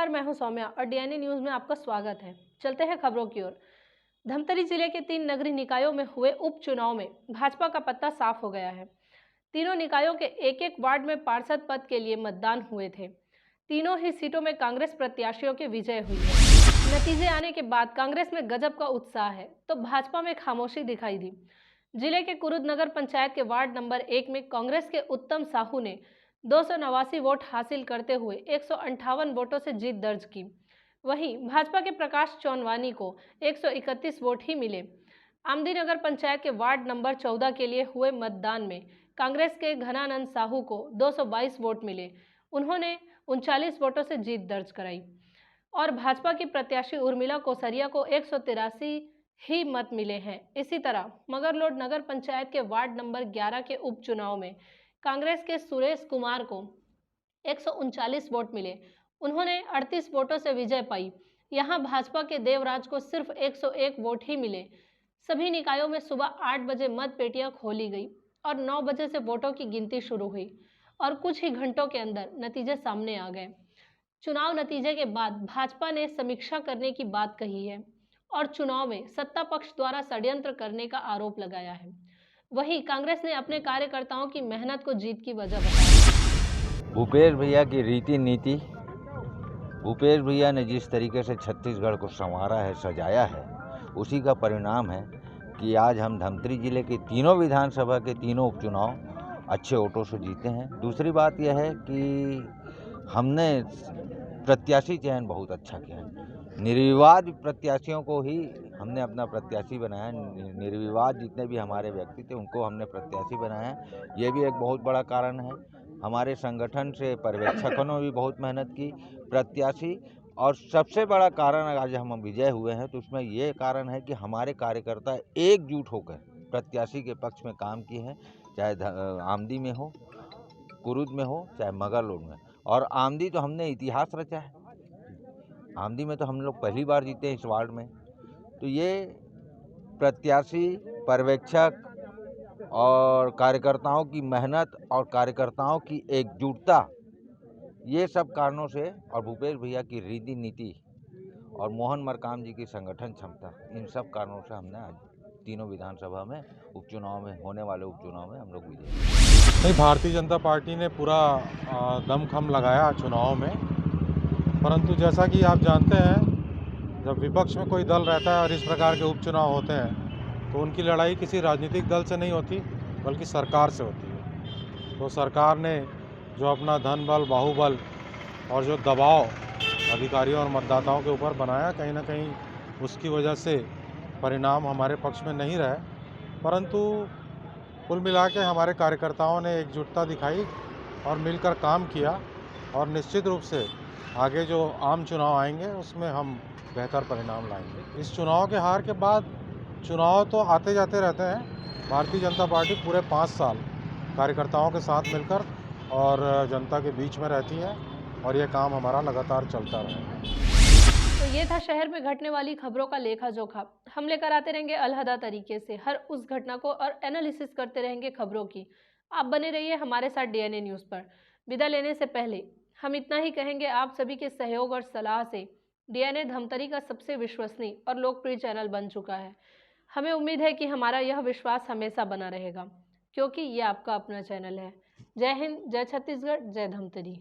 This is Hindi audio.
नमस्कार, मैं हूं सौम्या और डीएनए न्यूज में आपका स्वागत है। चलते हैं खबरों की ओर। धमतरी जिले के 3 नगरीय निकायों में हुए उपचुनाव में भाजपा का पत्ता साफ हो गया है। तीनों निकायों के एक एक वार्ड में पार्षद पद के लिए मतदान हुए थे। तीनों ही सीटों में कांग्रेस प्रत्याशियों की विजय हुई है। नतीजे आने के बाद कांग्रेस में गजब का उत्साह है तो भाजपा में खामोशी दिखाई दी। जिले के कुरुद नगर पंचायत के वार्ड नंबर 1 में कांग्रेस के उत्तम साहू ने 289 वोट हासिल करते हुए 158 वोटों से जीत दर्ज की। वहीं भाजपा के प्रकाश चौनवानी को 131 वोट ही मिले। आमदी नगर पंचायत के वार्ड नंबर 14 के लिए हुए मतदान में कांग्रेस के घनानंद साहू को 222 वोट मिले। उन्होंने 39 वोटों से जीत दर्ज कराई और भाजपा की प्रत्याशी उर्मिला कोसरिया को 183 ही मत मिले हैं। इसी तरह मगरलोड नगर पंचायत के वार्ड नंबर 11 के उपचुनाव में कांग्रेस के सुरेश कुमार को 139 वोट मिले। उन्होंने 38 वोटों से विजय पाई। यहां भाजपा के देवराज को सिर्फ 101 वोट ही मिले। सभी निकायों में सुबह 8 बजे मत पेटियां खोली गई और 9 बजे से वोटों की गिनती शुरू हुई और कुछ ही घंटों के अंदर नतीजे सामने आ गए। चुनाव नतीजे के बाद भाजपा ने समीक्षा करने की बात कही है और चुनाव में सत्ता पक्ष द्वारा षड्यंत्र करने का आरोप लगाया है। वहीं कांग्रेस ने अपने कार्यकर्ताओं की मेहनत को जीत की वजह बताया। भूपेश भैया की रीति नीति, भूपेश भैया ने जिस तरीके से छत्तीसगढ़ को संवारा है, सजाया है, उसी का परिणाम है कि आज हम धमतरी जिले के तीनों विधानसभा के तीनों उपचुनाव अच्छे वोटों से जीते हैं। दूसरी बात यह है कि हमने प्रत्याशी चयन बहुत अच्छा किया है। निर्विवाद प्रत्याशियों को ही हमने अपना प्रत्याशी बनाया। निर्विवाद जितने भी हमारे व्यक्ति थे उनको हमने प्रत्याशी बनाया। ये भी एक बहुत बड़ा कारण है। हमारे संगठन से पर्यवेक्षकों ने भी बहुत मेहनत की। प्रत्याशी और सबसे बड़ा कारण आज हम विजय हुए हैं तो उसमें ये कारण है कि हमारे कार्यकर्ता एकजुट होकर प्रत्याशी के पक्ष में काम किए हैं, चाहे आमदी में हो, कुरुद में हो, चाहे मगरलोड में। और आमदी तो हमने इतिहास रचा है। आमदी में तो हम लोग पहली बार जीते हैं इस वार्ड में। तो ये प्रत्याशी, पर्यवेक्षक और कार्यकर्ताओं की मेहनत और कार्यकर्ताओं की एकजुटता, ये सब कारणों से, और भूपेश भैया की रीति नीति और मोहन मरकाम जी की संगठन क्षमता, इन सब कारणों से हमने आज तीनों विधानसभा में उपचुनाव में होने वाले उपचुनाव में हम लोग विजय। नहीं, भारतीय जनता पार्टी ने पूरा दमखम लगाया चुनाव में, परंतु जैसा कि आप जानते हैं, जब विपक्ष में कोई दल रहता है और इस प्रकार के उपचुनाव होते हैं तो उनकी लड़ाई किसी राजनीतिक दल से नहीं होती बल्कि सरकार से होती है। तो सरकार ने जो अपना धन बल, बाहुबल और जो दबाव अधिकारियों और मतदाताओं के ऊपर बनाया, कहीं ना कहीं उसकी वजह से परिणाम हमारे पक्ष में नहीं रहे। परंतु कुल मिला के हमारे कार्यकर्ताओं ने एकजुटता दिखाई और मिलकर काम किया और निश्चित रूप से आगे जो आम चुनाव आएंगे उसमें हम बेहतर परिणाम लाएंगे। इस चुनाव के हार के बाद चुनाव तो आते जाते रहते हैं। भारतीय जनता पार्टी पूरे 5 साल कार्यकर्ताओं के साथ मिलकर और जनता के बीच में रहती है और ये काम हमारा लगातार चलता रहेगा। तो ये था शहर में घटने वाली खबरों का लेखा जोखा। हम लेकर आते रहेंगे अलहदा तरीके से हर उस घटना को और एनालिसिस करते रहेंगे खबरों की। आप बने रहिए हमारे साथ डीएनए न्यूज पर। विदा लेने से पहले हम इतना ही कहेंगे, आप सभी के सहयोग और सलाह से डीएनए धमतरी का सबसे विश्वसनीय और लोकप्रिय चैनल बन चुका है। हमें उम्मीद है कि हमारा यह विश्वास हमेशा बना रहेगा क्योंकि ये आपका अपना चैनल है। जय हिंद, जय छत्तीसगढ़, जय धमतरी।